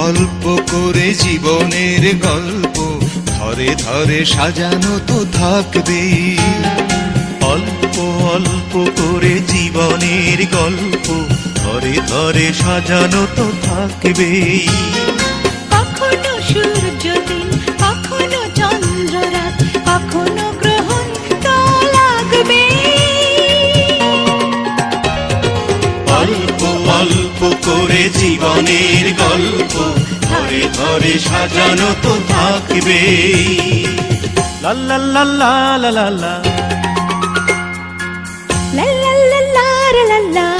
অল্প করে জীবনের গল্প ধরে ধরে সাজানো তো থাকবেই। অল্প অল্প করে জীবনের গল্প ধরে ধরে সাজানো তো থাকবেই। কখনো সূর্যদিন, কখনো চন্দ্ররাত, কখনো গ্রহণ তো লাগবে। অল্প অল্প করে জীবনের গল্প ধরে ধরে সাজানো তো থাকবেই। লা লা লা লা লা লা লা লা লা লা লা লা লা।